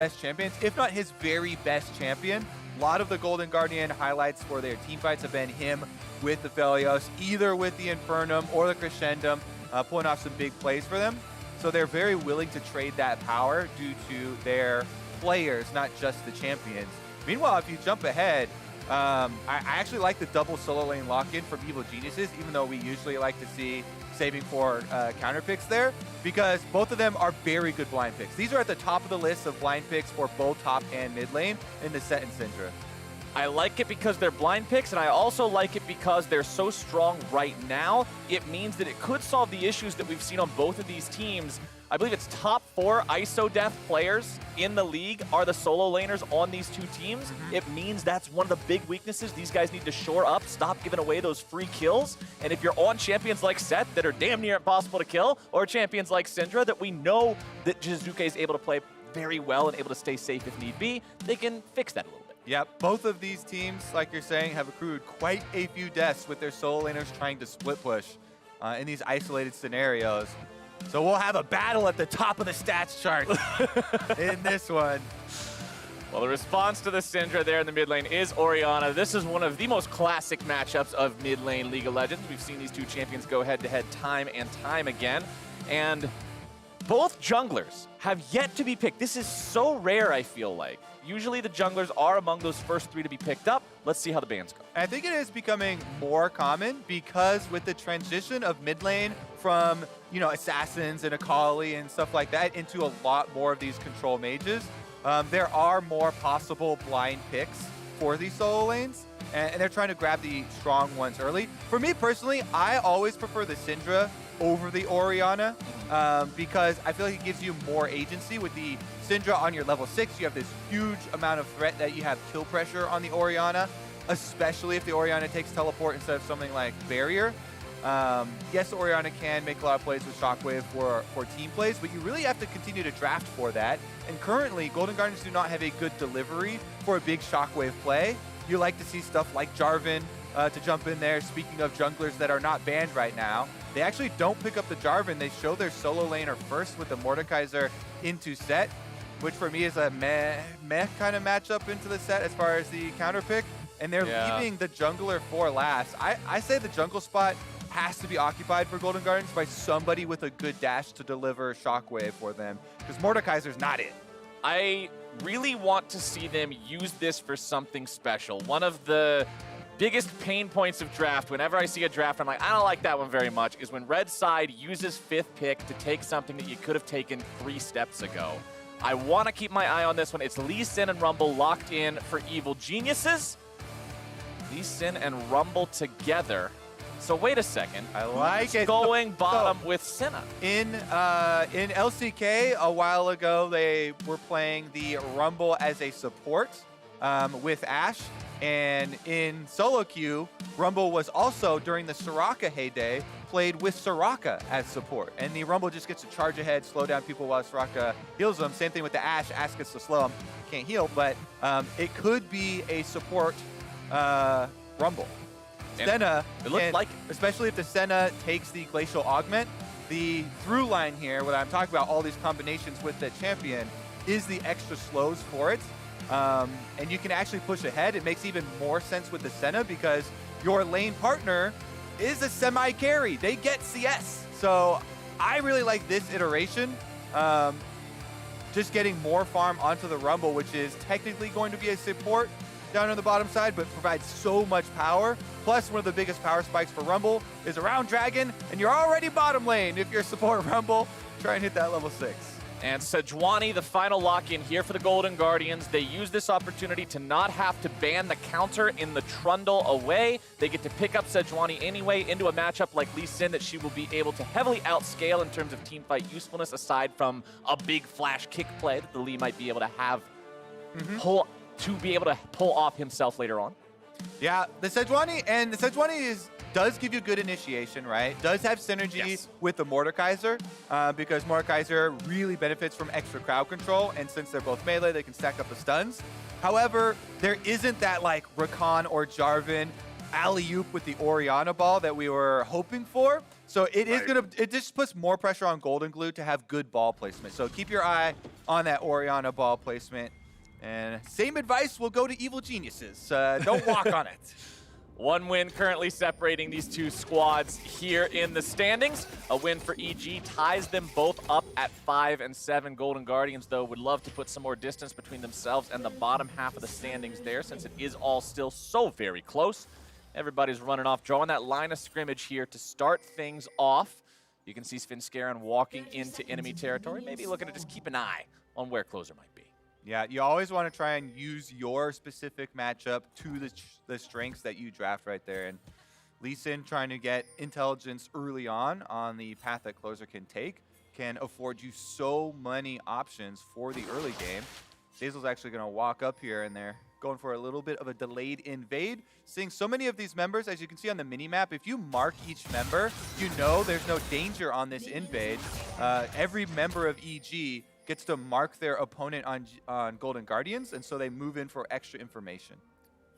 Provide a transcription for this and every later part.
best champions, if not his very best champion. A lot of the Golden Guardian highlights for their team fights have been him with the Felios, either with the Infernum or the Crescendum, pulling off some big plays for them. So they're very willing to trade that power due to their players, not just the champions. Meanwhile, if you jump ahead, I actually like the double solo lane lock-in from Evil Geniuses, even though we usually like to see saving for counter picks there, because both of them are very good blind picks. These are at the top of the list of blind picks for both top and mid lane in the set and Syndra. I like it because they're blind picks, and I also like it because they're so strong right now. It means that it could solve the issues that we've seen on both of these teams. I believe it's top 4 ISO death players in the league are the solo laners on these two teams. It means that's one of the big weaknesses. These guys need to shore up, stop giving away those free kills. And if you're on champions like Set that are damn near impossible to kill, or champions like Syndra that we know that Jizuke is able to play very well and able to stay safe if need be, they can fix that a little bit. Yep, both of these teams, like you're saying, have accrued quite a few deaths with their solo laners trying to split push in these isolated scenarios. So we'll have a battle at the top of the stats chart in this one. Well, the response to the Syndra there in the mid lane is Orianna. This is one of the most classic matchups of mid lane League of Legends. We've seen these two champions go head-to-head time and time again. And both junglers have yet to be picked. This is so rare, I feel like. Usually the junglers are among those first 3 to be picked up. Let's see how the bans go. I think it is becoming more common because with the transition of mid lane from, you know, assassins and Akali and stuff like that into a lot more of these control mages, there are more possible blind picks for these solo lanes, and they're trying to grab the strong ones early. For me personally, I always prefer the Syndra over the Orianna because I feel like it gives you more agency. With the Syndra on your level 6, you have this huge amount of threat that you have kill pressure on the Orianna, especially if the Orianna takes teleport instead of something like barrier. Yes, the Orianna can make a lot of plays with Shockwave for team plays, but you really have to continue to draft for that. And currently, Golden Guardians do not have a good delivery for a big Shockwave play. You like to see stuff like Jarvan to jump in there. Speaking of junglers that are not banned right now, they actually don't pick up the Jarvan. They show their solo laner first with the Mordekaiser into set, which for me is a meh kind of matchup into the set as far as the counter pick. And they're leaving the jungler for last. I say the jungle spot has to be occupied for Golden Guardians by somebody with a good dash to deliver Shockwave for them, because Mordekaiser's not it. I really want to see them use this for something special. One of the biggest pain points of draft, whenever I see a draft, I'm like, I don't like that one very much, is when red side uses 5th pick to take something that you could have taken 3 steps ago. I want to keep my eye on this one. It's Lee Sin and Rumble locked in for Evil Geniuses. Lee Sin and Rumble together. So wait a second. I like it. Going bottom with Senna. In LCK a while ago, they were playing the Rumble as a support with Ashe. And in solo queue, Rumble was also, during the Soraka heyday, played with Soraka as support. And the Rumble just gets to charge ahead, slow down people while Soraka heals them. Same thing with the Ashe. Ashe gets to slow them. Can't heal, but it could be a support Rumble. Senna, it looked like, especially if the Senna takes the Glacial Augment, the through line here, when I'm talking about all these combinations with the champion, is the extra slows for it. And you can actually push ahead. It makes even more sense with the Senna because your lane partner is a semi-carry. They get CS. So I really like this iteration. Just getting more farm onto the Rumble, which is technically going to be a support down on the bottom side, but provides so much power. Plus, one of the biggest power spikes for Rumble is around Dragon, and you're already bottom lane if you're support Rumble. Try and hit that level 6. And Sejuani, the final lock-in here for the Golden Guardians. They use this opportunity to not have to ban the counter in the Trundle away. They get to pick up Sejuani anyway into a matchup like Lee Sin that she will be able to heavily outscale in terms of teamfight usefulness, aside from a big flash kick play that the Lee might be able to have to be able to pull off himself later on. Yeah, the Sejuani does give you good initiation, right? Does have synergy with the Mordekaiser because Mordekaiser really benefits from extra crowd control, and since they're both melee, they can stack up the stuns. However, there isn't that like Rakan or Jarvan alley-oop with the Orianna ball that we were hoping for. So it just puts more pressure on Golden Glue to have good ball placement. So keep your eye on that Orianna ball placement. And same advice will go to Evil Geniuses. Don't walk on it. One win currently separating these two squads here in the standings. A win for EG ties them both up at 5 and 7. Golden Guardians, though, would love to put some more distance between themselves and the bottom half of the standings there, since it is all still so very close. Everybody's running off, drawing that line of scrimmage here to start things off. You can see Svenskeren walking into enemy territory, maybe looking to just keep an eye on where Closer might be. Yeah, you always want to try and use your specific matchup to the strengths that you draft right there. And Lee Sin trying to get intelligence early on the path that Closer can take can afford you so many options for the early game. Zazel's actually going to walk up here, and they're going for a little bit of a delayed invade. Seeing so many of these members, as you can see on the mini-map, if you mark each member, you know there's no danger on this invade. Every member of EG gets to mark their opponent on Golden Guardians, and so they move in for extra information.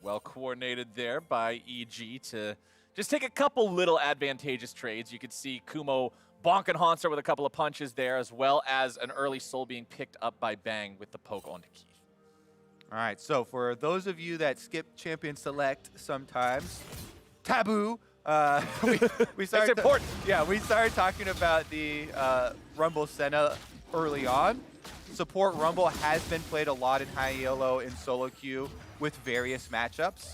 Well coordinated there by EG to just take a couple little advantageous trades. You could see Kumo bonking Hanser with a couple of punches there, as well as an early soul being picked up by Bang with the poke onto Keith. All right, so for those of you that skip Champion Select sometimes, taboo. We started. It's important. Yeah, we started talking about the Rumble Senna early on. Support Rumble has been played a lot in high elo in solo queue with various matchups,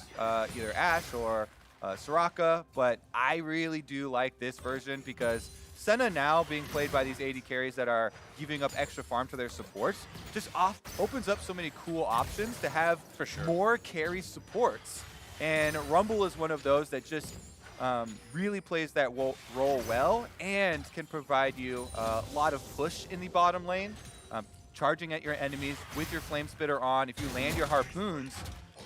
either Ashe or Soraka, but I really do like this version because Senna now being played by these AD carries that are giving up extra farm to their supports just opens up so many cool options to have more carry supports. And Rumble is one of those that just really plays that role well and can provide you a lot of push in the bottom lane, charging at your enemies with your Flame Spitter on. If you land your harpoons,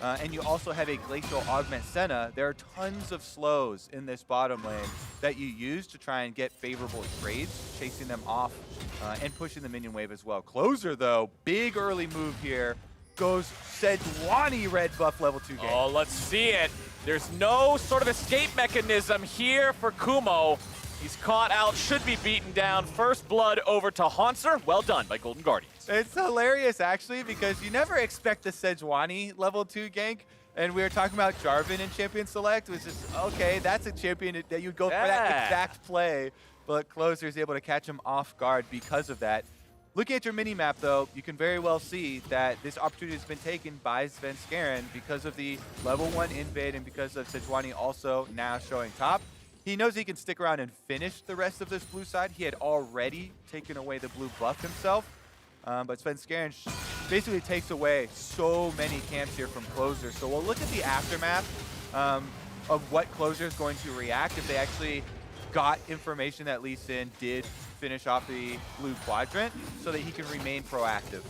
and you also have a Glacial Augment Senna, there are tons of slows in this bottom lane that you use to try and get favorable trades, chasing them off and pushing the minion wave as well. Closer, though, big early move here. Goes Sejuani red buff level 2 game. Oh, let's see it. There's no sort of escape mechanism here for Kumo. He's caught out, should be beaten down. First blood over to Hanser. Well done by Golden Guardians. It's hilarious, actually, because you never expect the Sejuani level 2 gank. And we were talking about Jarvan in Champion Select, which is, okay, that's a champion that you'd go for that exact play. But Closer is able to catch him off guard because of that. Looking at your mini-map, though, you can very well see that this opportunity has been taken by Svenskeren because of the level 1 invade and because of Sejuani also now showing top. He knows he can stick around and finish the rest of this blue side. He had already taken away the blue buff himself. But Svenskeren basically takes away so many camps here from Closer. So we'll look at the aftermath of what Closer is going to react if they actually got information that Lee Sin did finish off the blue quadrant so that he can remain proactive.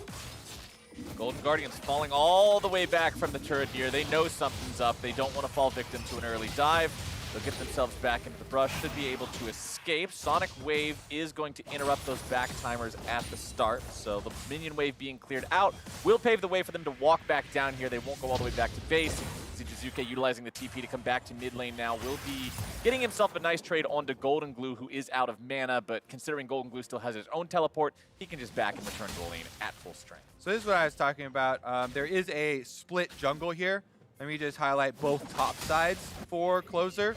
Golden Guardians falling all the way back from the turret here. They know something's up. They don't want to fall victim to an early dive. They'll get themselves back into the brush, should be able to escape. Sonic Wave is going to interrupt those back timers at the start, so the minion wave being cleared out will pave the way for them to walk back down here. They won't go all the way back to base. Jizuke utilizing the TP to come back to mid lane now will be getting himself a nice trade onto Golden Glue, who is out of mana, but considering Golden Glue still has his own teleport, he can just back and return to the lane at full strength. So this is what I was talking about. There is a split jungle here. Let me just highlight both top sides for Closer.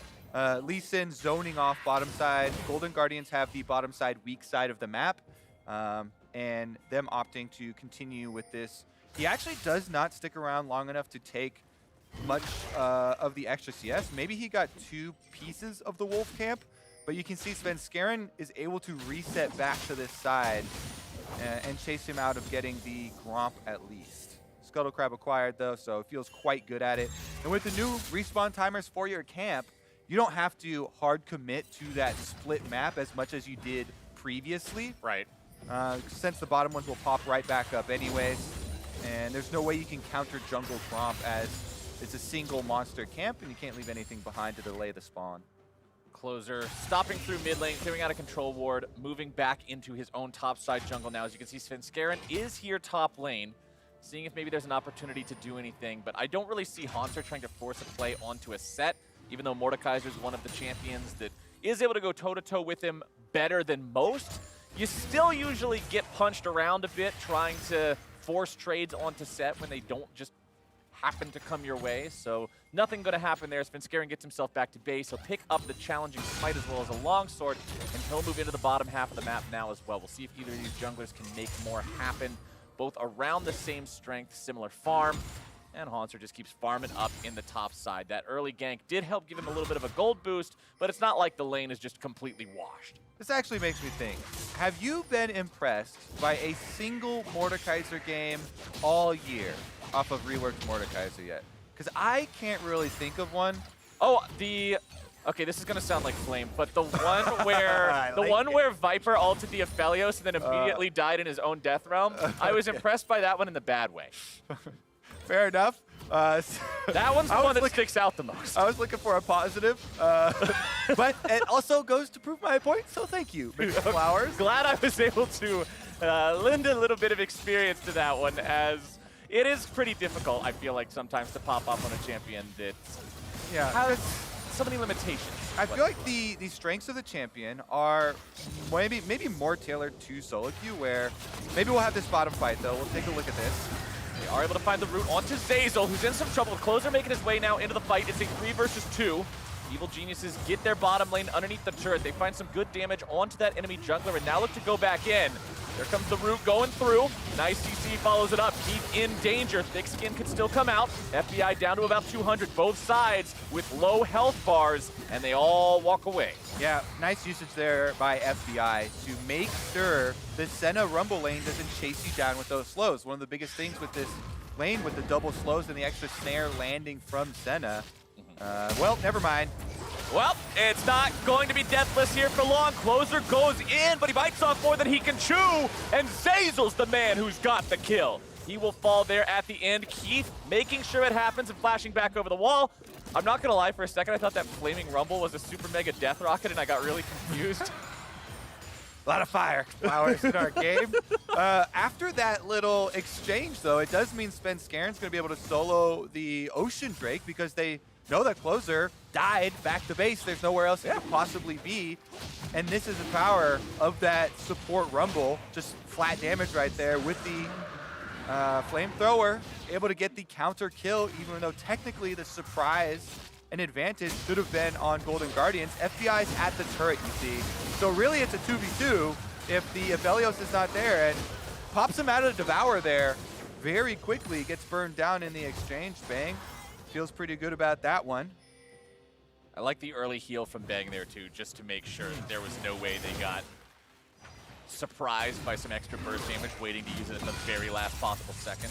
Lee Sin zoning off bottom side. Golden Guardians have the bottom side weak side of the map, and them opting to continue with this. He actually does not stick around long enough to take much of the extra CS. Maybe he got 2 pieces of the Wolf camp, but you can see Svenskeren is able to reset back to this side and chase him out of getting the Gromp at least. Scuttle Crab acquired though, so it feels quite good at it. And with the new respawn timers for your camp, you don't have to hard commit to that split map as much as you did previously. Right. Since the bottom ones will pop right back up anyways. And there's no way you can counter jungle Gromp as it's a single monster camp and you can't leave anything behind to delay the spawn. Closer stopping through mid lane, clearing out a control ward, moving back into his own top side jungle now. As you can see, Svenskeren is here top lane, seeing if maybe there's an opportunity to do anything, but I don't really see Hanser trying to force a play onto a set, even though Mordekaiser is one of the champions that is able to go toe-to-toe with him better than most. You still usually get punched around a bit trying to force trades onto set when they don't just happen to come your way. So nothing going to happen there. Svenskeren gets himself back to base. He'll pick up the challenging smite as well as a longsword, and he'll move into the bottom half of the map now as well. We'll see if either of these junglers can make more happen. Both around the same strength, similar farm. And Haunter just keeps farming up in the top side. That early gank did help give him a little bit of a gold boost, but it's not like the lane is just completely washed. This actually makes me think, have you been impressed by a single Mordekaiser game all year off of Reworked Mordekaiser yet? Because I can't really think of one. Oh, okay, this is gonna sound like Flame, but the one where where Viper ulted the Aphelios and then immediately died in his own death realm, I was impressed by that one in the bad way. Fair enough. That one's the one that sticks out the most. I was looking for a positive, but it also goes to prove my point, so thank you, Mr. Flowers. Glad I was able to lend a little bit of experience to that one, as it is pretty difficult, I feel like, sometimes to pop up on a champion that has so many limitations. I feel like the strengths of the champion are maybe more tailored to solo queue, where maybe we'll have this bottom fight, though. We'll take a look at this. They are able to find the route onto Zeyzal, who's in some trouble. Closer making his way now into the fight. It's a 3 versus 2. Evil Geniuses get their bottom lane underneath the turret. They find some good damage onto that enemy jungler and now look to go back in. There comes the root going through. Nice CC follows it up. Keith in danger. Thick Skin could still come out. FBI down to about 200. Both sides with low health bars, and they all walk away. Yeah, nice usage there by FBI to make sure the Senna Rumble lane doesn't chase you down with those slows. One of the biggest things with this lane with the double slows and the extra snare landing from Senna. Well, never mind. Well, it's not going to be deathless here for long. Closer goes in, but he bites off more than he can chew. And Zeyzal's the man who's got the kill. He will fall there at the end. Keith making sure it happens and flashing back over the wall. I'm not going to lie, for a second I thought that Flaming Rumble was a super mega death rocket and I got really confused. A lot of fire flowers in our game. After that little exchange, though, it does mean Svenskeren's going to be able to solo the Ocean Drake because they know that Closer died back to base. There's nowhere else he could possibly be. And this is the power of that support Rumble. Just flat damage right there with the Flamethrower. Able to get the counter kill, even though technically the surprise and advantage should have been on Golden Guardians. FBI's at the turret, you see. So really it's a 2v2 if the Aphelios is not there, and pops him out of the Devour there very quickly. Gets burned down in the exchange. Bang. Feels pretty good about that one. I like the early heal from Bang there too, just to make sure that there was no way they got surprised by some extra burst damage, waiting to use it at the very last possible second.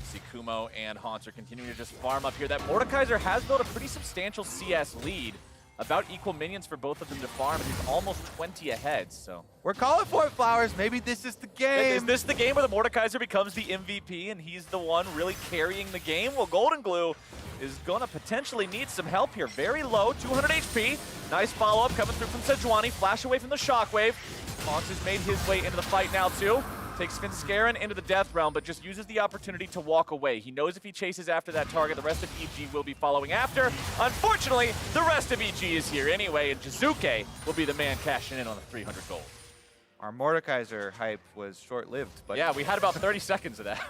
See Kumo and Haunter continuing to just farm up here. That Mordekaiser has built a pretty substantial CS lead. About equal minions for both of them to farm, and he's almost 20 ahead, so. We're calling for it, Flowers. Maybe this is the game. Is this the game where the Mordekaiser becomes the MVP and he's the one really carrying the game? Well, Golden Glue is gonna potentially need some help here. Very low, 200 HP. Nice follow-up coming through from Sejuani. Flash away from the Shockwave. Fox has made his way into the fight now, too. Takes Svenskeren into the death realm, but just uses the opportunity to walk away. He knows if he chases after that target, the rest of EG will be following after. Unfortunately, the rest of EG is here anyway, and Jizuke will be the man cashing in on the 300 gold. Our Mordekaiser hype was short-lived, but yeah, we had about 30 seconds of that.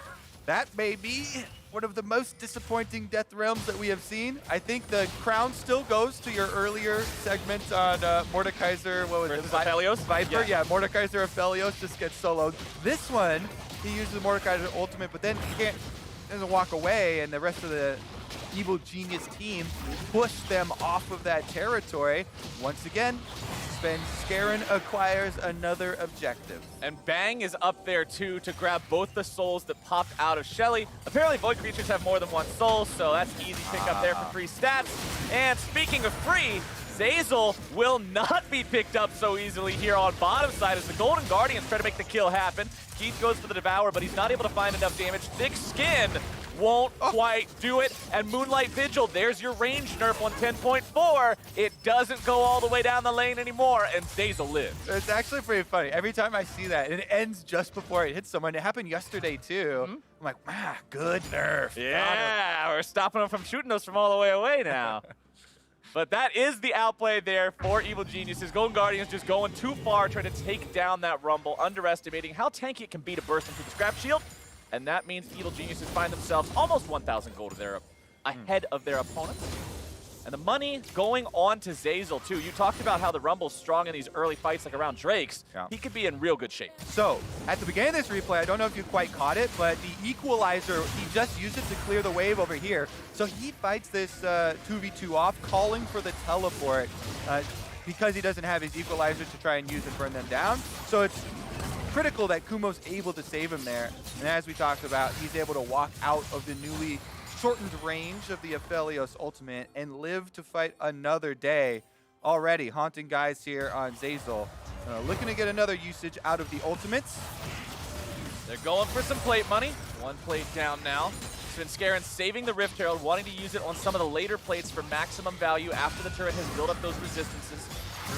That may be one of the most disappointing death realms that we have seen. I think the crown still goes to your earlier segment on Mordekaiser. What was it? Aphelios? Viper? Yeah, Mordekaiser Aphelios just gets soloed. This one, he uses the Mordekaiser ultimate, but then he doesn't walk away, and the rest of the Evil Genius team push them off of that territory. Once again, Svenskeren acquires another objective. And Bang is up there too to grab both the souls that popped out of Shelly. Apparently Void creatures have more than one soul, so that's easy pick up there for free stats. And speaking of free, Zeyzal will not be picked up so easily here on bottom side as the Golden Guardians try to make the kill happen. Keith goes for the Devour, but he's not able to find enough damage. Thick Skin won't quite do it. And Moonlight Vigil, there's your range nerf on 10.4. It doesn't go all the way down the lane anymore, and Zeyzal lives. It's actually pretty funny. Every time I see that, it ends just before it hits someone. It happened yesterday, too. I'm like, good nerf. Yeah, we're stopping them from shooting us from all the way away now. But that is the outplay there for Evil Geniuses. Golden Guardians just going too far, trying to take down that Rumble, underestimating how tanky it can be to burst into the Scrap Shield. And that means Evil Geniuses find themselves almost 1,000 gold ahead of their opponents. And the money going on to Zeyzal, too. You talked about how the Rumble's strong in these early fights, like around Drake's. Yeah. He could be in real good shape. So, at the beginning of this replay, I don't know if you quite caught it, but the equalizer, he just used it to clear the wave over here. So he fights this 2v2 off, calling for the teleport because he doesn't have his equalizer to try and use and burn them down. So it's critical that Kumo's able to save him there. And as we talked about, he's able to walk out of the newly shortened range of the Aphelios ultimate and live to fight another day. Already haunting guys here on Zeyzal. Looking to get another usage out of the ultimates. They're going for some plate money. One plate down now. Svenskeren saving the Rift Herald, wanting to use it on some of the later plates for maximum value after the turret has built up those resistances.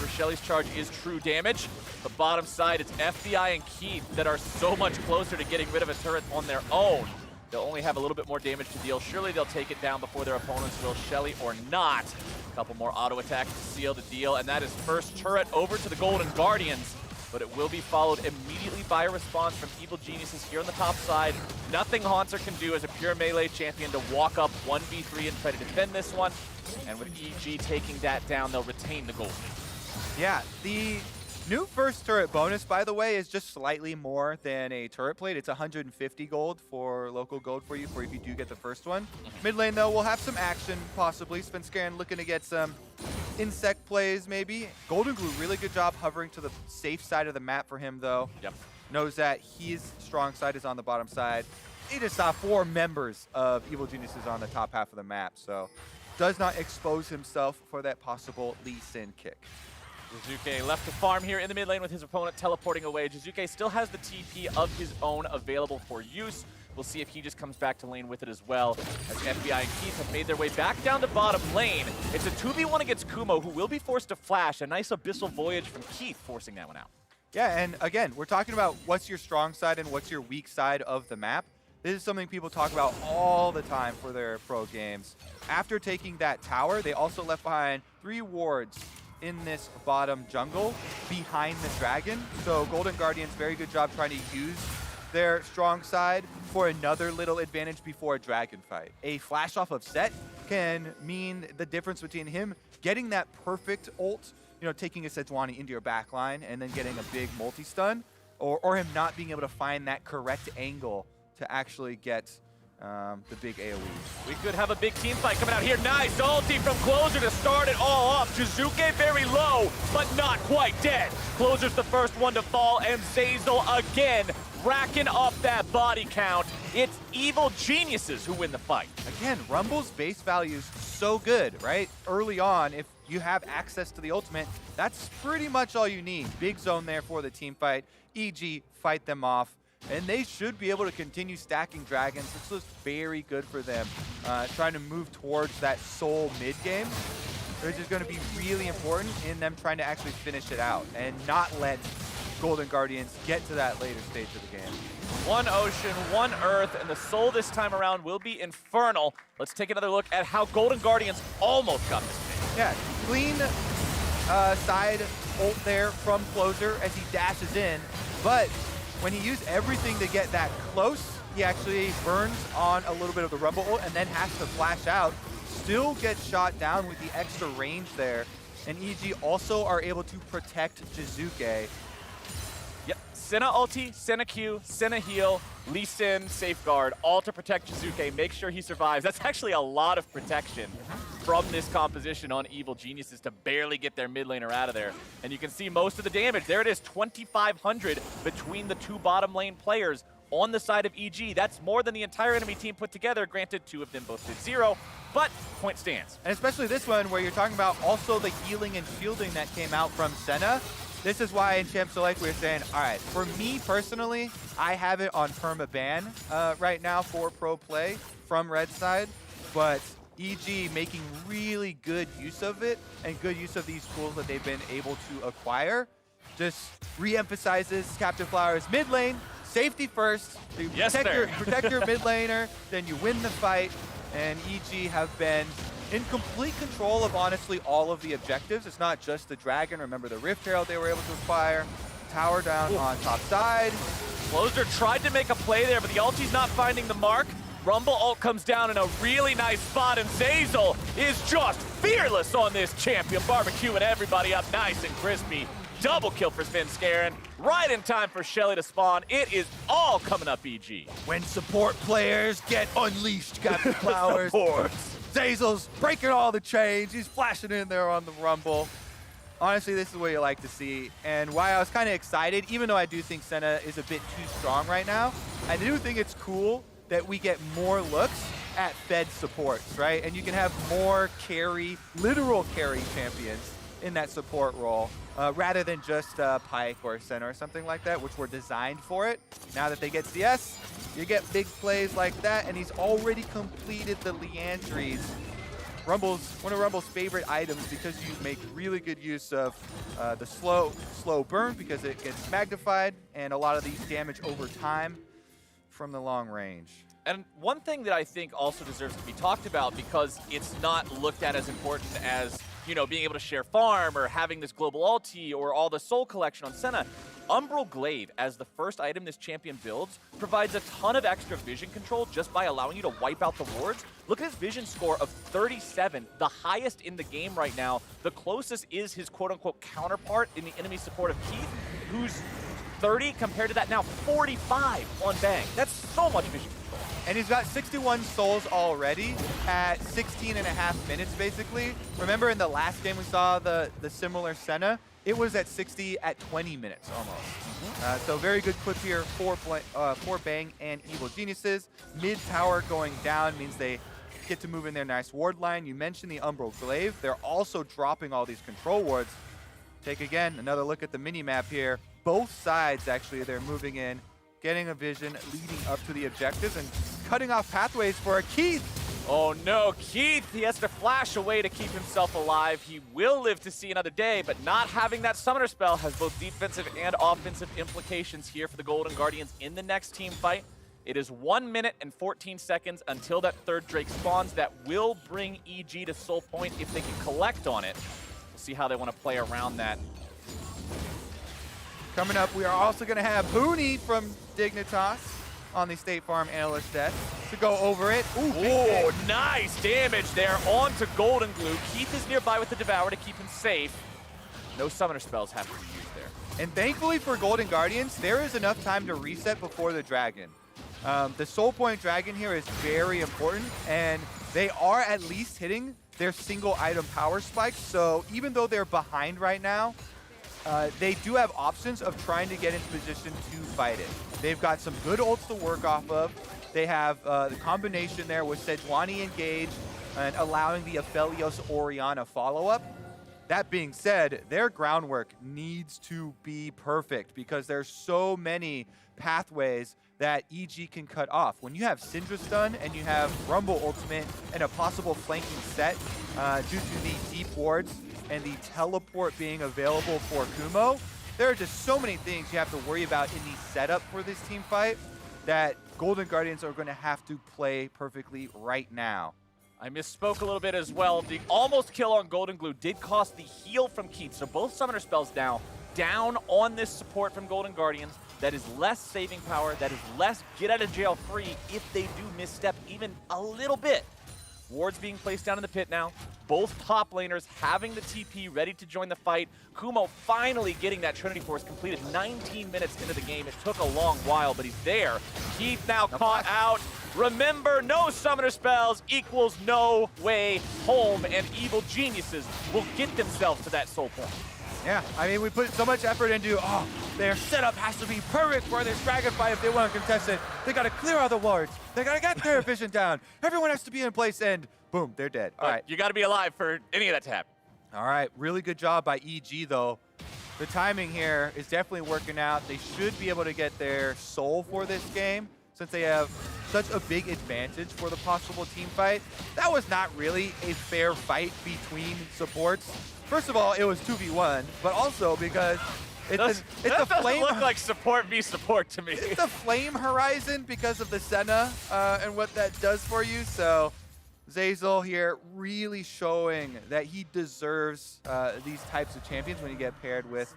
Rochelli's charge is true damage. The bottom side, it's FBI and Keith that are so much closer to getting rid of a turret on their own. They'll only have a little bit more damage to deal. Surely they'll take it down before their opponents will, Shelly or not. A couple more auto attacks to seal the deal, and that is first turret over to the Golden Guardians. But it will be followed immediately by a response from Evil Geniuses here on the top side. Nothing Haunter can do as a pure melee champion to walk up 1v3 and try to defend this one. And with EG taking that down, they'll retain the gold. Yeah, the new first turret bonus, by the way, is just slightly more than a turret plate. It's 150 gold for local gold for you if you do get the first one. Mid lane, though, we'll have some action, possibly. Svenskeren looking to get some insect plays, maybe. Golden Glue, really good job hovering to the safe side of the map for him, though. Yep. Knows that his strong side is on the bottom side. He just saw 4 members of Evil Geniuses on the top half of the map, so does not expose himself for that possible Lee Sin kick. Jizuke left to farm here in the mid lane with his opponent teleporting away. Jizuke still has the TP of his own available for use. We'll see if he just comes back to lane with it as well, as FBI and Keith have made their way back down to bottom lane. It's a 2v1 against Kumo, who will be forced to flash. A nice Abyssal Voyage from Keith forcing that one out. Yeah, and again, we're talking about what's your strong side and what's your weak side of the map. This is something people talk about all the time for their pro games. After taking that tower, they also left behind 3 wards in this bottom jungle behind the dragon. So Golden Guardians, very good job trying to use their strong side for another little advantage before a dragon fight. A flash off of Set can mean the difference between him getting that perfect ult, you know, taking a Sejuani into your back line and then getting a big multi-stun, or him not being able to find that correct angle to actually get the big AoE. We could have a big team fight coming out here. Nice ulti from Closer to start it all up. Jizuke very low, but not quite dead. Closer's the first one to fall, and Zeyzal again racking up that body count. It's Evil Geniuses who win the fight. Again, Rumble's base value is so good, right? Early on, if you have access to the ultimate, that's pretty much all you need. Big zone there for the team fight. EG fight them off. And they should be able to continue stacking dragons. This looks very good for them. Trying to move towards that soul mid game, which is going to be really important in them trying to actually finish it out and not let Golden Guardians get to that later stage of the game. One ocean, one earth, and the soul this time around will be infernal. Let's take another look at how Golden Guardians almost got this pick. Yeah, clean side ult there from Closer as he dashes in, but when he used everything to get that close, he actually burns on a little bit of the Rumble ult and then has to flash out. Still gets shot down with the extra range there. And EG also are able to protect Jizuke. Yep, Senna ulti, Senna Q, Senna heal, Lee Sin, safeguard, all to protect Jizuke, make sure he survives. That's actually a lot of protection from this composition on Evil Geniuses to barely get their mid laner out of there. And you can see most of the damage. There it is, 2,500 between the 2 bottom lane players on the side of EG. That's more than the entire enemy team put together. Granted, 2 of them both did 0, but point stands. And especially this one where you're talking about also the healing and shielding that came out from Senna. This is why in Champ Select we're saying, all right, for me personally, I have it on perma-ban right now for pro play from red side, but EG making really good use of it and good use of these tools that they've been able to acquire. Just re-emphasizes Captain Flower's mid lane, safety first. You yes, protect your mid laner, then you win the fight. And EG have been in complete control of honestly all of the objectives. It's not just the Dragon. Remember the Rift Herald they were able to acquire. Tower down on top side. Closer tried to make a play there, but the ulti's not finding the mark. Rumble ult comes down in a really nice spot, and Zeyzal is just fearless on this champion, barbecuing everybody up nice and crispy. Double kill for Svenskeren, right in time for Shelly to spawn. It is all coming up, EG. When support players get unleashed, Captain Flowers. Zeyzal's breaking all the chains. He's flashing in there on the Rumble. Honestly, this is what you like to see. And why I was kind of excited, even though I do think Senna is a bit too strong right now, I do think it's cool that we get more looks at Fed supports, right? And you can have more carry, literal carry champions in that support role, rather than just Pyke or Senna or something like that, which were designed for it. Now that they get CS, you get big plays like that, and he's already completed the Leandries. One of Rumble's favorite items, because you make really good use of the slow burn because it gets magnified, and a lot of the damage over time from the long range. And one thing that I think also deserves to be talked about, because it's not looked at as important as, you know, being able to share farm or having this global ulti or all the soul collection on Senna, Umbral Glaive, as the first item this champion builds, provides a ton of extra vision control just by allowing you to wipe out the wards. Look at his vision score of 37, the highest in the game right now. The closest is his quote-unquote counterpart in the enemy support of Keith, who's 30 compared to that now 45 on Bang. That's so much vision control. And he's got 61 souls already at 16 and a half minutes, basically. Remember in the last game we saw the similar Senna? It was at 60 at 20 minutes almost. So very good clip here for Bang and Evil Geniuses. Mid tower going down means they get to move in their nice ward line. You mentioned the Umbral Glaive. They're also dropping all these control wards. Take again another look at the mini map here. Both sides actually, they're moving in, getting a vision, leading up to the objectives, and cutting off pathways for a Keith. Oh no, Keith, he has to flash away to keep himself alive. He will live to see another day, but not having that summoner spell has both defensive and offensive implications here for the Golden Guardians in the next team fight. It is 1 minute and 14 seconds until that third Drake spawns. That will bring EG to Soul Point if they can collect on it. We'll see how they want to play around that. Coming up, we are also going to have Booney from Dignitas on the State Farm analyst desk to go over it. Ooh, nice damage there onto Golden Glue. Keith is nearby with the Devour to keep him safe. No summoner spells have to be used there. And thankfully for Golden Guardians, there is enough time to reset before the Dragon. The Soul Point Dragon here is very important, and they are at least hitting their single item power spikes. So even though they're behind right now, they do have options of trying to get into position to fight it. They've got some good ults to work off of. They have the combination there with Sejuani engaged and allowing the Aphelios Orianna follow-up. That being said, their groundwork needs to be perfect because there's so many pathways that EG can cut off. When you have Syndra stun and you have Rumble ultimate and a possible flanking set due to the deep wards and the teleport being available for Kumo, there are just so many things you have to worry about in the setup for this team fight that Golden Guardians are going to have to play perfectly right now. I misspoke a little bit as well. The almost kill on Golden Glue did cost the heal from Keith, so both summoner spells now down on this support from Golden Guardians. That is less saving power, that is less get out of jail free if they do misstep even a little bit. Wards being placed down in the pit now. Both top laners having the TP ready to join the fight. Kumo finally getting that Trinity Force completed 19 minutes into the game. It took a long while, but he's there. Keith now caught out. Remember, no summoner spells equals no way home, and Evil Geniuses will get themselves to that soul point. Yeah, I mean, we put so much effort into, their setup has to be perfect for this Dragon fight if they want to contest it. They got to clear all the wards. They got to get their vision down. Everyone has to be in place, and boom, they're dead. All right. You got to be alive for any of that to happen. All right, really good job by EG, though. The timing here is definitely working out. They should be able to get their soul for this game since they have such a big advantage for the possible team fight. That was not really a fair fight between supports. First of all, it was 2v1, but also because it's a flame. Look like support v support to me. It's a flame horizon because of the Senna and what that does for you. So Zeyzal here really showing that he deserves these types of champions when you get paired with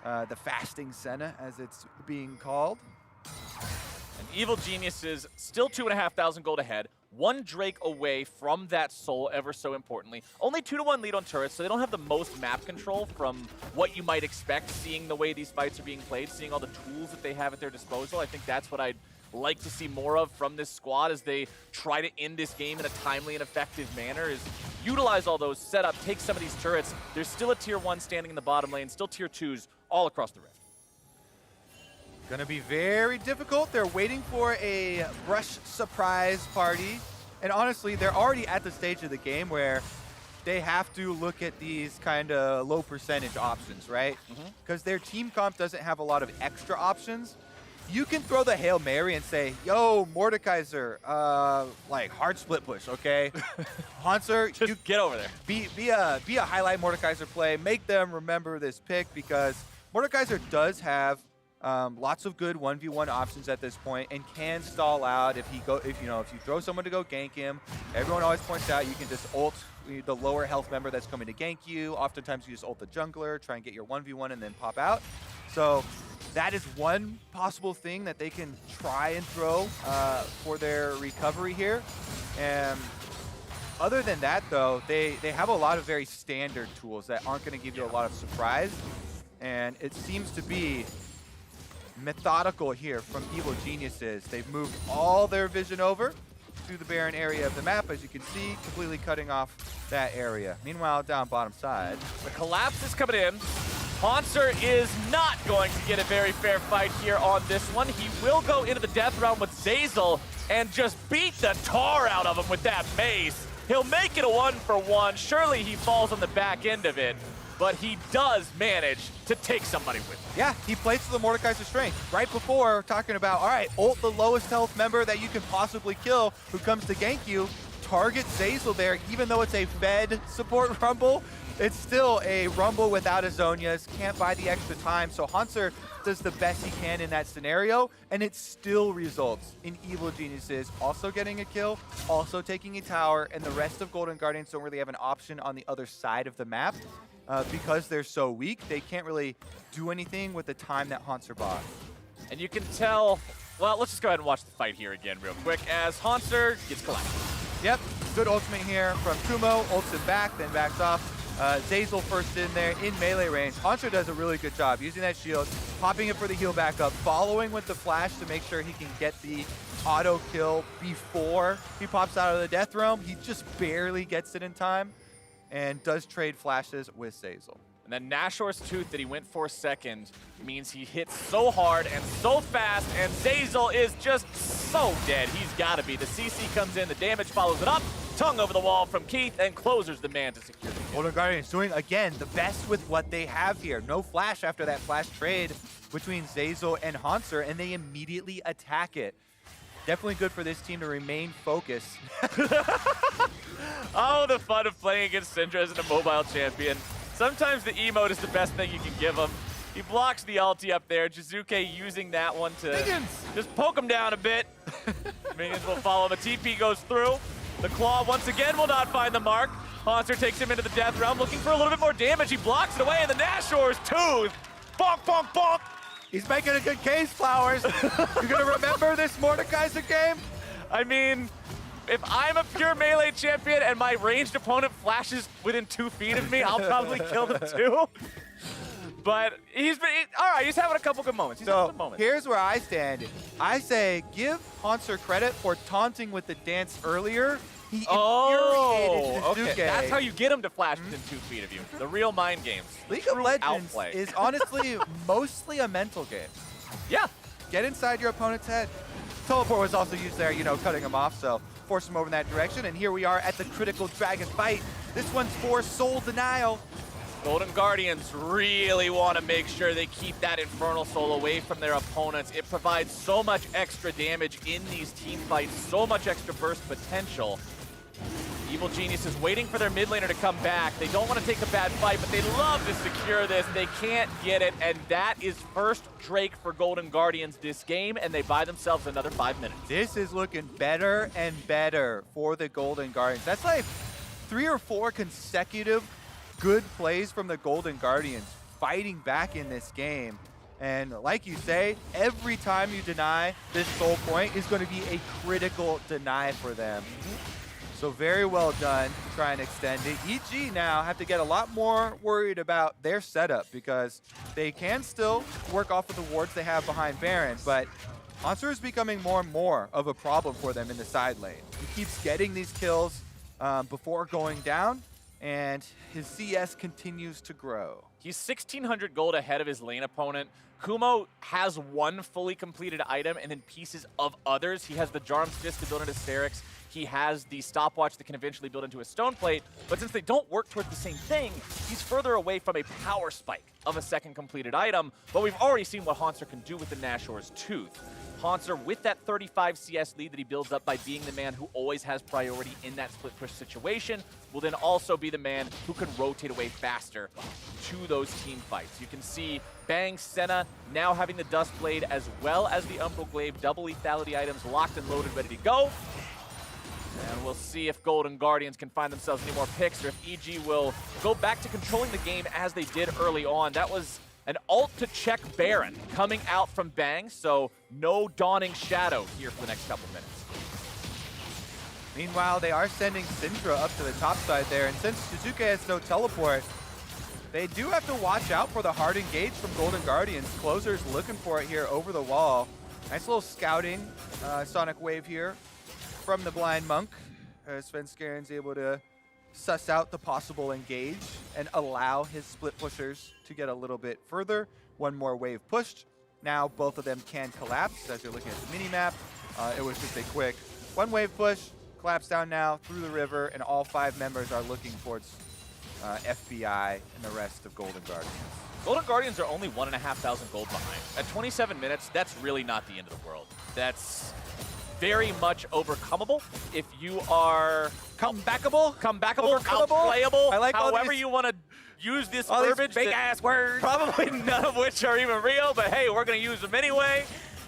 the fasting Senna, as it's being called. And Evil Geniuses still 2,500 gold ahead. One Drake away from that soul, ever so importantly. Only 2-1 lead on turrets, so they don't have the most map control from what you might expect, seeing the way these fights are being played, seeing all the tools that they have at their disposal. I think that's what I'd like to see more of from this squad as they try to end this game in a timely and effective manner, is utilize all those setup, take some of these turrets. There's still a tier 1 standing in the bottom lane, still tier 2s all across the rift. Gonna be very difficult. They're waiting for a brush surprise party. And honestly, they're already at the stage of the game where they have to look at these kind of low percentage options, right? Because their team comp doesn't have a lot of extra options. You can throw the Hail Mary and say, yo, Mordekaiser, like hard split push, okay? Hanser, Just you get over there. be a highlight Mordekaiser play. Make them remember this pick, because Mordekaiser does have lots of good 1v1 options at this point and can stall out if you throw someone to go gank him. Everyone always points out you can just ult the lower health member that's coming to gank you. Oftentimes you just ult the jungler, try and get your 1v1 and then pop out. So that is one possible thing that they can try and throw for their recovery here. And other than that, though, they have a lot of very standard tools that aren't going to give you a lot of surprise. And it seems to be methodical here from Evil Geniuses. They've moved all their vision over to the barren area of the map, as you can see, completely cutting off that area. Meanwhile, down bottom side, The collapse is coming in. Hanser is not going to get a very fair fight here on this one. He will go into the death round with Zeyzal and just beat the tar out of him with that mace. He'll make it a 1-for-1. Surely he falls on the back end of it, but he does manage to take somebody with him. yeah, he plays to the Mordekaiser strength. Right before, talking about, all right, ult the lowest health member that you can possibly kill who comes to gank you. Target Zeyzal there, even though it's a fed support rumble. It's still a rumble without his Zhonya's, can't buy the extra time, so Hanser does the best he can in that scenario, and it still results in Evil Geniuses also getting a kill, also taking a tower, and the rest of Golden Guardians don't really have an option on the other side of the map. Because they're so weak, they can't really do anything with the time that Hanser bought. And you can tell, well, let's just go ahead and watch the fight here again real quick as Hanser gets collapsed. Yep, good ultimate here from Kumo, ults him back, then backs off. Zeyzal first in there, in melee range. Hanser does a really good job using that shield, popping it for the heal back up, following with the flash to make sure he can get the auto kill before he pops out of the death realm. He just barely gets it in time and does trade flashes with Zeyzal. And then Nashor's Tooth that he went for second means he hits so hard and so fast, and Zeyzal is just so dead. He's got to be. The CC comes in, the damage follows it up, tongue over the wall from Keith, and Closer's the man to secure the kill. Golden Guardians doing, again, the best with what they have here. No flash after that flash trade between Zeyzal and Hanser, and they immediately attack it. Definitely good for this team to remain focused. Oh, the fun of playing against Syndra as a mobile champion. Sometimes the emote is the best thing you can give him. He blocks the ulti up there. Jizuke using that one to just poke him down a bit. Minions will follow him. A TP goes through. The claw once again will not find the mark. Hanser takes him into the death realm, looking for a little bit more damage. He blocks it away, and the Nashor's Tooth. Bonk, bonk, bonk. He's making a good case, Flowers. You gonna remember this Mordekaiser game? I mean, if I'm a pure melee champion and my ranged opponent flashes within 2 feet of me, I'll probably kill them too. But all right, he's having a couple good moments. Here's where I stand. I say give Hanser credit for taunting with the dance earlier. He infuriated Jizuke. Okay. That's how you get him to flash within 2 feet of you. The real mind games. League of Legends outplay. is honestly mostly a mental game. Yeah. Get inside your opponent's head. Teleport was also used there, cutting him off, so force him over in that direction. And here we are at the critical dragon fight. This one's for Soul Denial. Golden Guardians really want to make sure they keep that Infernal Soul away from their opponents. It provides so much extra damage in these team fights, so much extra burst potential. Evil Genius is waiting for their mid laner to come back. They don't want to take a bad fight, but they love to secure this. They can't get it, and that is first Drake for Golden Guardians this game, and they buy themselves another 5 minutes. This is looking better and better for the Golden Guardians. That's like 3 or 4 consecutive good plays from the Golden Guardians fighting back in this game. And like you say, every time you deny this soul point is going to be a critical deny for them. So very well done to try and extend it. EG now have to get a lot more worried about their setup because they can still work off of the wards they have behind Baron, but Monster is becoming more and more of a problem for them in the side lane. He keeps getting these kills before going down, and his CS continues to grow. He's 1,600 gold ahead of his lane opponent. Kumo has one fully completed item and then pieces of others. He has the Jarm's Fist to build into Sterix. He has the stopwatch that can eventually build into a stone plate, but since they don't work towards the same thing, he's further away from a power spike of a second completed item, but we've already seen what Haunter can do with the Nashor's Tooth. Haunter, with that 35 CS lead that he builds up by being the man who always has priority in that split push situation, will then also be the man who can rotate away faster to those team fights. You can see Bang Senna now having the Dust Blade as well as the Umbral Glaive, double lethality items locked and loaded, ready to go. And we'll see if Golden Guardians can find themselves any more picks or if EG will go back to controlling the game as they did early on. That was an ult to check Baron coming out from Bang, so no Dawning Shadow here for the next couple minutes. Meanwhile, they are sending Syndra up to the top side there, and since Shizuke has no teleport, they do have to watch out for the hard engage from Golden Guardians. Closer's looking for it here over the wall. Nice little scouting Sonic Wave here from the Blind Monk. Svenskaren's able to suss out the possible engage and allow his split pushers to get a little bit further. One more wave pushed. Now both of them can collapse. As you're looking at the mini-map, it was just a quick one wave push, collapse down now through the river, and all 5 members are looking towards FBI and the rest of Golden Guardians. Golden Guardians are only 1,500 gold behind. At 27 minutes, that's really not the end of the world. That's very much overcomable if you are Comebackable, outplayable, I like however you want to use this verbiage. big ass words. Probably none of which are even real, but hey, we're going to use them anyway.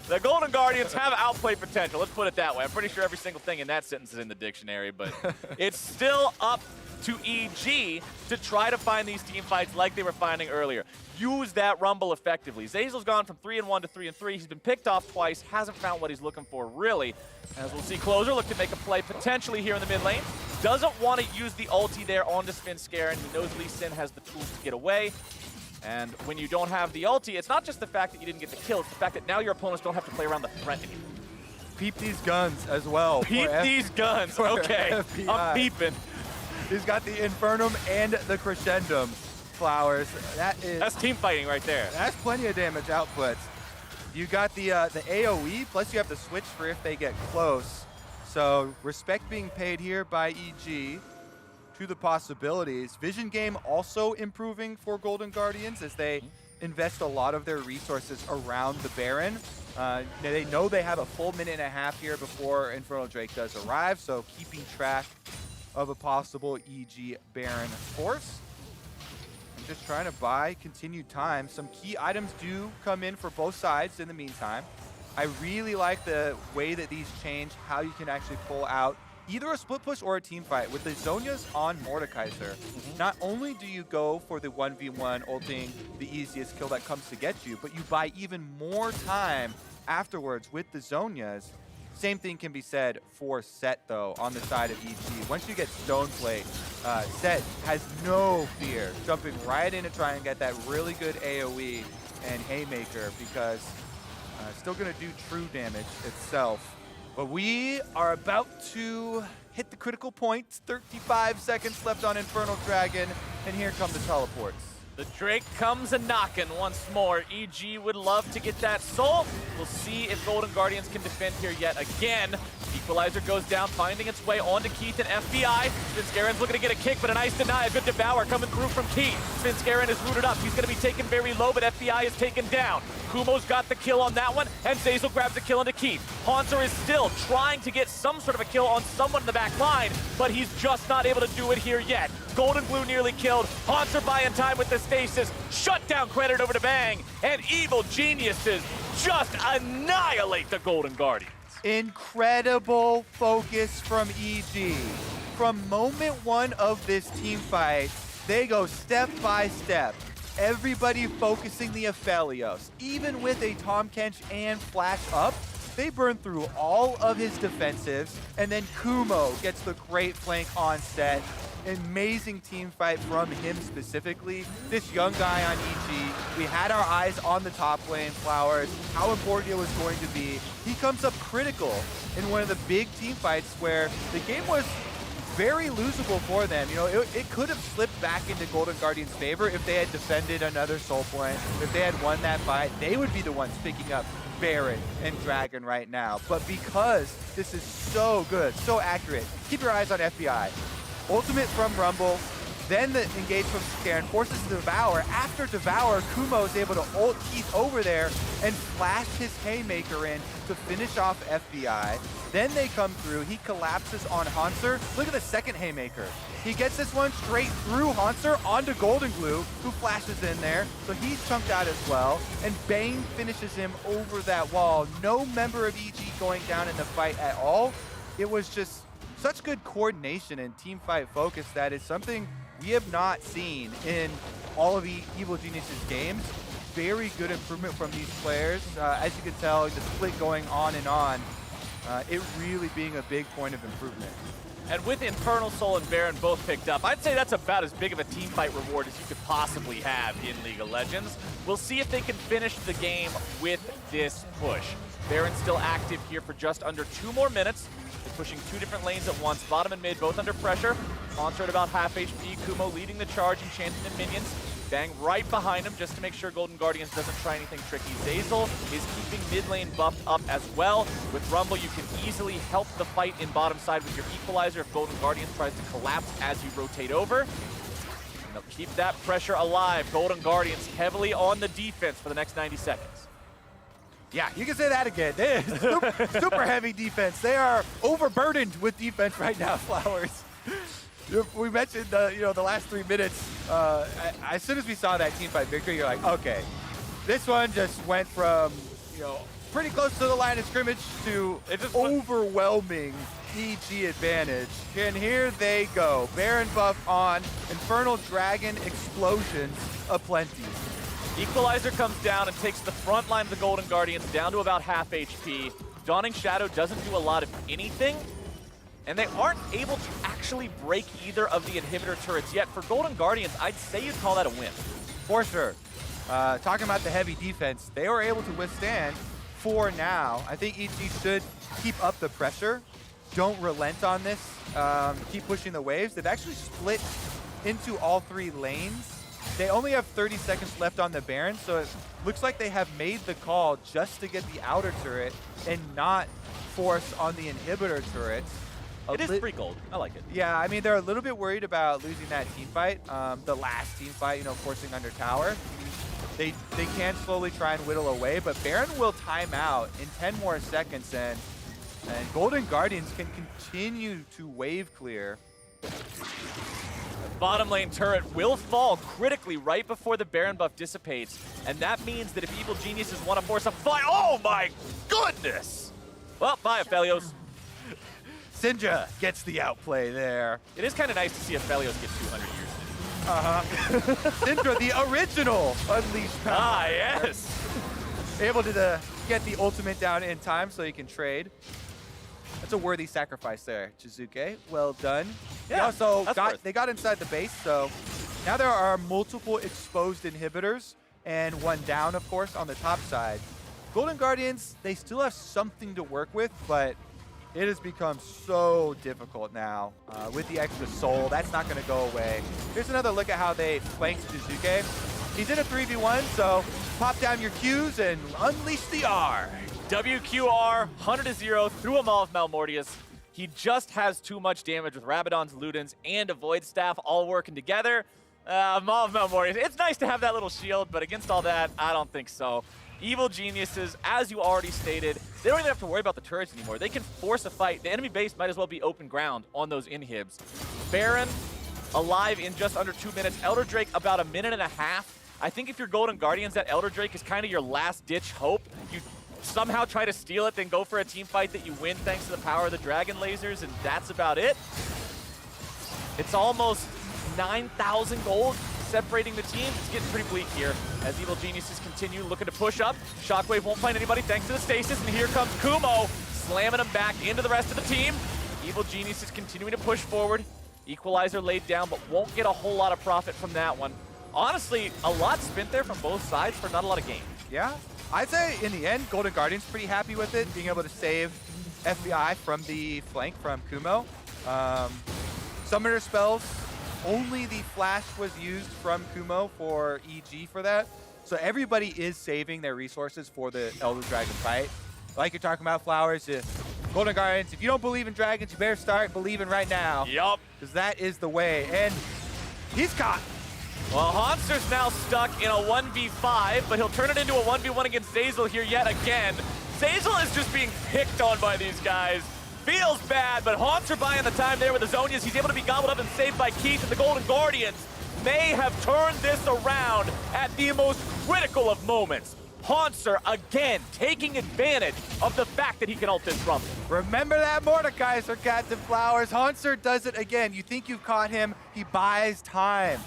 The Golden Guardians have outplay potential. Let's put it that way. I'm pretty sure every single thing in that sentence is in the dictionary, but it's still up to EG to try to find these team fights like they were finding earlier. Use that Rumble effectively. Zazel's gone from 3-1 to 3-3. He's been picked off twice, hasn't found what he's looking for, really. As we'll see, Closer look to make a play potentially here in the mid lane. Doesn't want to use the ulti there onto Svenskeren. He knows Lee Sin has the tools to get away. And when you don't have the ulti, it's not just the fact that you didn't get the kill, it's the fact that now your opponents don't have to play around the threat anymore. Peep these guns as well. Peep these guns, okay. I'm peeping. He's got the Infernum and the Crescendum flowers. That's team fighting right there. That's plenty of damage output. You got the AoE, plus you have the switch for if they get close. So respect being paid here by EG to the possibilities. Vision game also improving for Golden Guardians as they invest a lot of their resources around the Baron. They know they have a full minute and a half here before Infernal Drake does arrive, so keeping track of a possible EG Baron force. I'm just trying to buy continued time. Some key items do come in for both sides in the meantime. I really like the way that these change how you can actually pull out either a split push or a team fight. With the Zhonya's on Mordekaiser, not only do you go for the 1v1 ulting the easiest kill that comes to get you, but you buy even more time afterwards with the Zhonyas. Same thing can be said for Set, though, on the side of EG. Once you get Stone Plate, Set has no fear jumping right in to try and get that really good AoE and Haymaker because still going to do true damage itself. But we are about to hit the critical point. 35 seconds left on Infernal Dragon, and here come the teleports. The Drake comes a-knocking once more. EG would love to get that soul. We'll see if Golden Guardians can defend here yet again. The Equalizer goes down, finding its way onto Keith and FBI. Svenskaren's looking to get a kick, but a nice deny. A good devour coming through from Keith. Svenskaren is rooted up. He's going to be taken very low, but FBI is taken down. Kumo's got the kill on that one, and Zeyzal grabs a kill into Keith. Hanser is still trying to get some sort of a kill on someone in the back line, but he's just not able to do it here yet. Golden Blue nearly killed. Hanser buying time with the stasis. Shutdown credit over to Bang, and Evil Geniuses just annihilate the Golden Guardians. Incredible focus from EG. From moment one of this team fight, they go step by step. Everybody focusing the Aphelios. Even with a Tahm Kench and Flash up, they burn through all of his defensives, and then Kumo gets the great flank on set. Amazing team fight from him specifically. This young guy on EG, we had our eyes on the top lane, Flowers, how important it was going to be. He comes up critical in one of the big team fights where the game was very losable for them. You know, it could have slipped back into Golden Guardians' favor if they had defended another soul point. If they had won that fight, they would be the ones picking up Baron and Dragon right now. But because this is so good, so accurate, keep your eyes on FBI. Ultimate from Rumble, then the engage from Scaran forces Devour. After Devour, Kumo is able to ult Keith over there and flash his Haymaker in to finish off FBI. Then they come through, he collapses on Hanser. Look at the second Haymaker. He gets this one straight through Hanser onto Golden Glue, who flashes in there, so he's chunked out as well. And Bane finishes him over that wall. No member of EG going down in the fight at all. It was just such good coordination and team fight focus that is something we have not seen in all of Evil Genius's games. Very good improvement from these players. As you can tell, the split going on and on, it really being a big point of improvement. And with Infernal Soul and Baron both picked up, I'd say that's about as big of a team fight reward as you could possibly have in League of Legends. We'll see if they can finish the game with this push. Baron's still active here for just under 2 more minutes. They're pushing 2 different lanes at once, bottom and mid, both under pressure. Hanser at about half HP, Kumo leading the charge, enchanting the minions. Bang right behind him just to make sure Golden Guardians doesn't try anything tricky. Zeyzal is keeping mid lane buffed up as well. With Rumble, you can easily help the fight in bottom side with your Equalizer if Golden Guardians tries to collapse as you rotate over. And they'll keep that pressure alive. Golden Guardians heavily on the defense for the next 90 seconds. Yeah, you can say that again. Super heavy defense. They are overburdened with defense right now, Flowers. We mentioned the last 3 minutes. As soon as we saw that team fight victory, you're like, okay, this one just went from pretty close to the line of scrimmage to overwhelming EG advantage. And here they go. Baron buff on, Infernal Dragon explosions aplenty. Equalizer comes down and takes the front line of the Golden Guardians down to about half HP. Dawning Shadow doesn't do a lot of anything, and they aren't able to actually break either of the inhibitor turrets yet. For Golden Guardians, I'd say you'd call that a win. For sure. Talking about the heavy defense, they were able to withstand for now. I think EG should keep up the pressure. Don't relent on this. Keep pushing the waves. They've actually split into all 3 lanes. They only have 30 seconds left on the Baron, so it looks like they have made the call just to get the outer turret and not force on the inhibitor turrets. It is free gold. I like it. Yeah, I mean, they're a little bit worried about losing that team fight, the last team fight, forcing under tower. They can slowly try and whittle away, but Baron will time out in 10 more seconds, and Golden Guardians can continue to wave clear. Bottom lane turret will fall critically right before the Baron buff dissipates, and that means that if Evil Geniuses want to force a fight, oh my goodness! Well, bye, Aphelios. Syndra gets the outplay there. It is kind of nice to see Aphelios get 200 years. Syndra, the original Unleashed power. Ah, yes! Able to get the ultimate down in time so he can trade. That's a worthy sacrifice there, Chizuke. Well done. Yeah, they got inside the base, so now there are multiple exposed inhibitors and one down, of course, on the top side. Golden Guardians, they still have something to work with, but it has become so difficult now with the extra soul. That's not going to go away. Here's another look at how they flanked Chizuke. He's in a 3v1, so pop down your Qs and unleash the R. WQR, 100-0 through a Maw of Malmortius. He just has too much damage with Rabadon's, Ludens, and a Void Staff all working together. Maw of Malmortius, it's nice to have that little shield, but against all that, I don't think so. Evil Geniuses, as you already stated, they don't even have to worry about the turrets anymore. They can force a fight. The enemy base might as well be open ground on those inhibs. Baron, alive in just under 2 minutes. Elder Drake, about a minute and a half. I think if you're Golden Guardians, that Elder Drake is kind of your last-ditch hope. You somehow try to steal it, then go for a team fight that you win thanks to the power of the Dragon Lasers, and that's about it. It's almost 9,000 gold separating the teams. It's getting pretty bleak here as Evil Geniuses continue looking to push up. Shockwave won't find anybody thanks to the stasis, and here comes Kumo slamming him back into the rest of the team. Evil Geniuses continuing to push forward. Equalizer laid down, but won't get a whole lot of profit from that one. Honestly, a lot spent there from both sides for not a lot of gain. Yeah, I'd say in the end, Golden Guardian's pretty happy with it, being able to save FBI from the flank from Kumo. Summoner spells, only the flash was used from Kumo for EG for that. So everybody is saving their resources for the Elder Dragon fight. Like you're talking about, Flowers, Golden Guardians, if you don't believe in dragons, you better start believing right now. Yup. Because that is the way. And he's caught. Well, Honster's now stuck in a 1v5, but he'll turn it into a 1v1 against Zeyzal here yet again. Zeyzal is just being picked on by these guys. Feels bad, but Haunter buying the time there with the Zonias. He's able to be gobbled up and saved by Keith, and the Golden Guardians may have turned this around at the most critical of moments. Haunter, again, taking advantage of the fact that he can ult this Rumble. Remember that Mordekaiser, Captain Flowers. Haunter does it again. You think you've caught him, he buys time.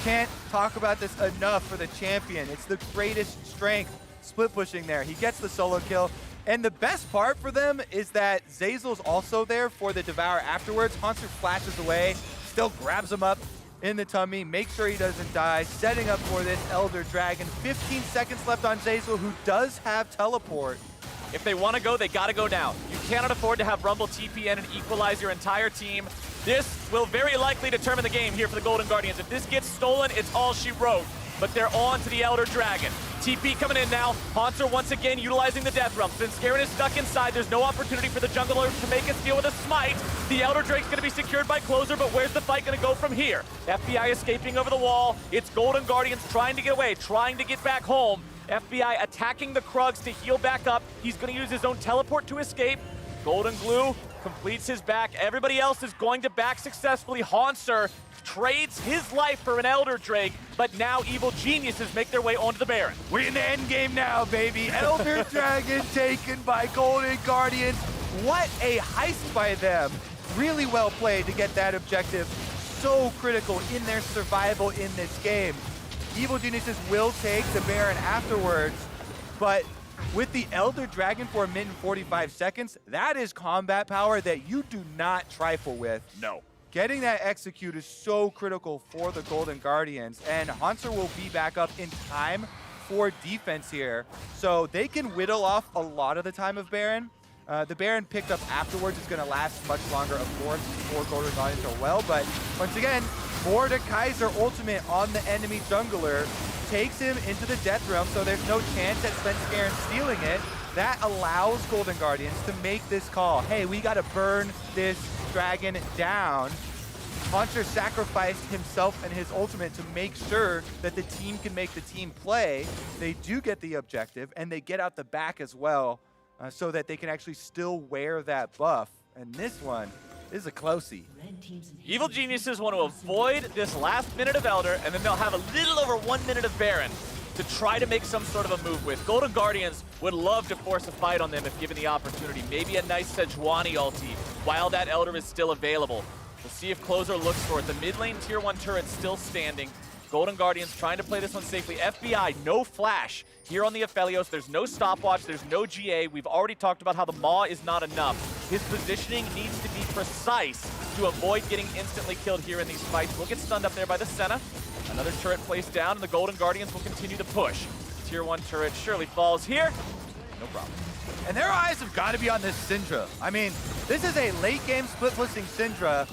Can't talk about this enough for the champion. It's the greatest strength, split pushing there. He gets the solo kill. And the best part for them is that Zeyzal's also there for the Devour afterwards. Haunter flashes away, still grabs him up in the tummy, makes sure he doesn't die, setting up for this Elder Dragon. 15 seconds left on Zeyzal, who does have teleport. If they want to go, they got to go now. You cannot afford to have Rumble TPN and equalize your entire team. This will very likely determine the game here for the Golden Guardians. If this gets stolen, it's all she wrote. But they're on to the Elder Dragon. TP coming in now. Haunter once again utilizing the Death Realm. Since Garen is stuck inside, there's no opportunity for the jungler to make a steal with a smite. The Elder Drake's going to be secured by Closer, but where's the fight going to go from here? FBI escaping over the wall. It's Golden Guardians trying to get away, trying to get back home. FBI attacking the Krugs to heal back up. He's going to use his own teleport to escape. Golden Glue completes his back. Everybody else is going to back successfully. Haunter trades his life for an Elder Drake, but now Evil Geniuses make their way onto the Baron. We're in the end game now, baby. Elder Dragon taken by Golden Guardians. What a heist by them. Really well played to get that objective. So critical in their survival in this game. Evil Geniuses will take the Baron afterwards, but with the Elder Dragon for a minute and 45 seconds, that is combat power that you do not trifle with. No. Getting that execute is so critical for the Golden Guardians, and Haunter will be back up in time for defense here. So they can whittle off a lot of the time of Baron. The Baron picked up afterwards is going to last much longer, of course, before Golden Guardians are well. But once again, Mordekaiser ultimate on the enemy jungler takes him into the Death Realm, so there's no chance at Svenskeren stealing it. That allows Golden Guardians to make this call. Hey, we got to burn this dragon down. Haunter sacrificed himself and his ultimate to make sure that the team can make the team play. They do get the objective, and they get out the back as well, so that they can actually still wear that buff. And this one is a closey. Evil Geniuses want to avoid this last minute of Elder, and then they'll have a little over 1 minute of Baron to try to make some sort of a move with. Golden Guardians would love to force a fight on them if given the opportunity. Maybe a nice Sejuani ulti while that Elder is still available. We'll see if Closer looks for it. The mid lane tier 1 turret still standing. Golden Guardians trying to play this one safely. FBI, no flash here on the Aphelios. There's no stopwatch, there's no GA. We've already talked about how the Maw is not enough. His positioning needs to be precise to avoid getting instantly killed here in these fights. We'll get stunned up there by the Senna. Another turret placed down, and the Golden Guardians will continue to push. Tier 1 turret surely falls here. No problem. And their eyes have got to be on this Syndra. I mean, this is a late game split pushing Syndra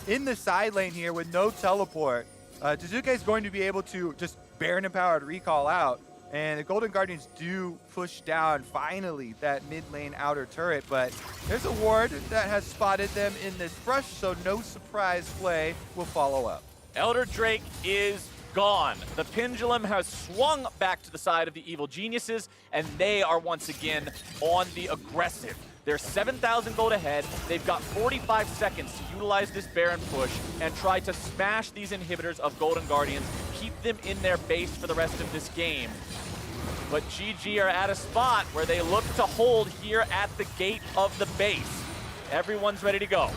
in the side lane here with no teleport. Jizuke is going to be able to just Baron empowered recall out. And the Golden Guardians do push down, finally, that mid lane outer turret, but there's a ward that has spotted them in this brush, so no surprise play will follow up. Elder Drake is gone. The pendulum has swung back to the side of the Evil Geniuses, and they are once again on the aggressive. They're 7,000 gold ahead. They've got 45 seconds to utilize this Baron push and try to smash these inhibitors of Golden Guardians, keep them in their base for the rest of this game. But GG are at a spot where they look to hold here at the gate of the base. Everyone's ready to go.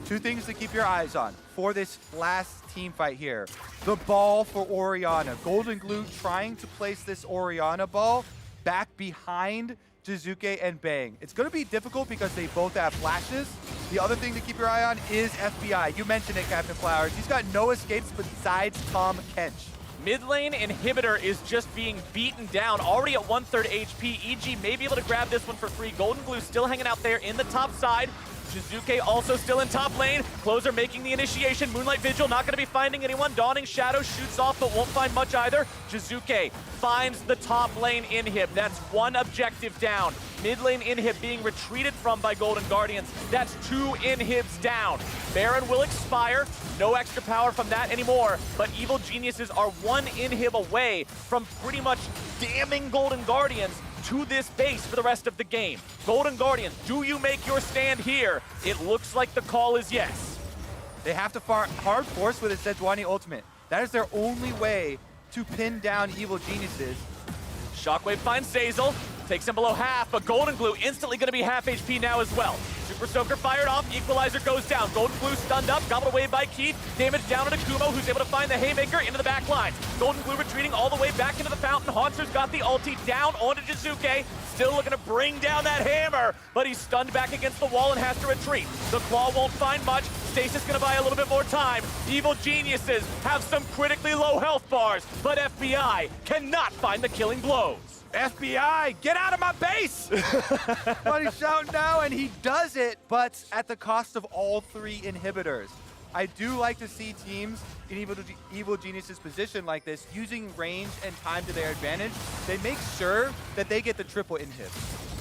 Two things to keep your eyes on for this last team fight here. The ball for Orianna. Golden Glue trying to place this Orianna ball back behind Jizuke and Bang. It's going to be difficult because they both have flashes. The other thing to keep your eye on is FBI. You mentioned it, Captain Flowers. He's got no escapes besides Tom Kench. Mid lane inhibitor is just being beaten down, already at 1/3 HP. EG may be able to grab this one for free. Golden Glue still hanging out there in the top side. Jizuke also still in top lane. Closer making the initiation. Moonlight Vigil not going to be finding anyone. Dawning Shadow shoots off, but won't find much either. Jizuke finds the top lane inhib. That's one objective down. Mid lane inhib being retreated from by Golden Guardians. That's 2 inhibs down. Baron will expire. No extra power from that anymore. But Evil Geniuses are 1 inhib away from pretty much damning Golden Guardians to this base for the rest of the game. Golden Guardians, do you make your stand here? It looks like the call is yes. They have to hard force with a Sejuani ultimate. That is their only way to pin down Evil Geniuses. Shockwave finds Zazel, takes him below half, but Golden Glue instantly going to be half HP now as well. Super Soaker fired off, Equalizer goes down. Golden Glue stunned up, gobbled away by Keith. Damage down on Akumo, who's able to find the Haymaker into the back lines. Golden Glue retreating all the way back into the fountain. Haunter's got the ulti down onto Jizuke. Still looking to bring down that hammer, but he's stunned back against the wall and has to retreat. The Claw won't find much. Stasis gonna buy a little bit more time. Evil Geniuses have some critically low health bars, but FBI cannot find the killing blows. FBI, get out of my base! But he's shouting now, and he does it, but at the cost of all 3 inhibitors. I do like to see teams in Evil Genius's position like this, using range and time to their advantage. They make sure that they get the triple inhibs.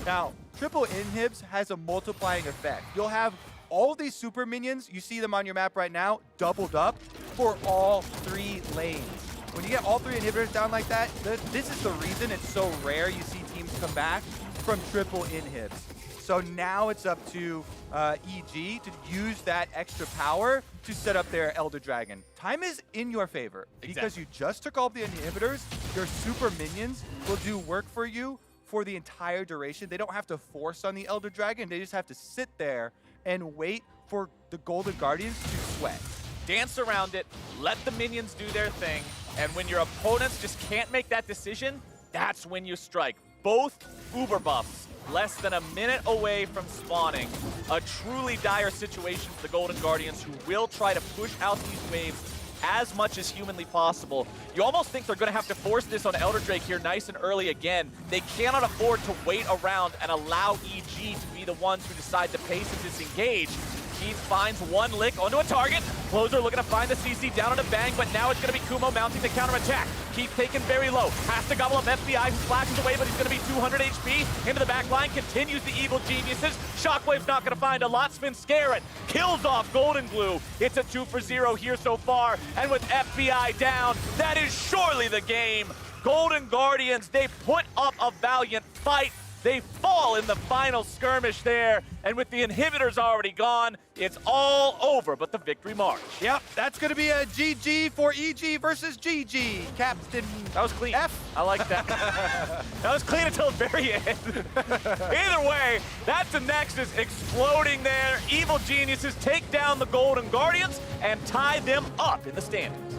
Now, triple inhibs has a multiplying effect. You'll have all these super minions, you see them on your map right now, doubled up for all 3 lanes. When you get all 3 inhibitors down like that, this is the reason it's so rare you see teams come back from triple inhibs. So now it's up to EG to use that extra power to set up their Elder Dragon. Time is in your favor because you just took all the inhibitors. Your super minions will do work for you for the entire duration. They don't have to force on the Elder Dragon. They just have to sit there and wait for the Golden Guardians to sweat. Dance around it, let the minions do their thing, and when your opponents just can't make that decision, that's when you strike. Both Uber buffs less than a minute away from spawning. A truly dire situation for the Golden Guardians, who will try to push out these waves as much as humanly possible. You almost think they're going to have to force this on Elder Drake here nice and early again. They cannot afford to wait around and allow EG to be the ones who decide the pace of this engage. Keith finds 1 lick onto a target. Closer looking to find the CC down on a Bang, but now it's going to be Kumo mounting the counterattack. Keith taken very low. Has to gobble up FBI, who flashes away, but he's going to be 200 HP. Into the back line, continues the Evil Geniuses. Shockwave's not going to find a lot. Spin Scarret kills off Golden Glue. It's a 2 for 0 here so far, and with FBI down, that is surely the game. Golden Guardians, they put up a valiant fight. They fall in the final skirmish there, and with the inhibitors already gone, it's all over but the victory march. Yep, that's going to be a GG for EG versus GG. Captain That was clean. F. I like that. That was clean until the very end. Either way, that's the Nexus exploding there. Evil Geniuses take down the Golden Guardians and tie them up in the standings.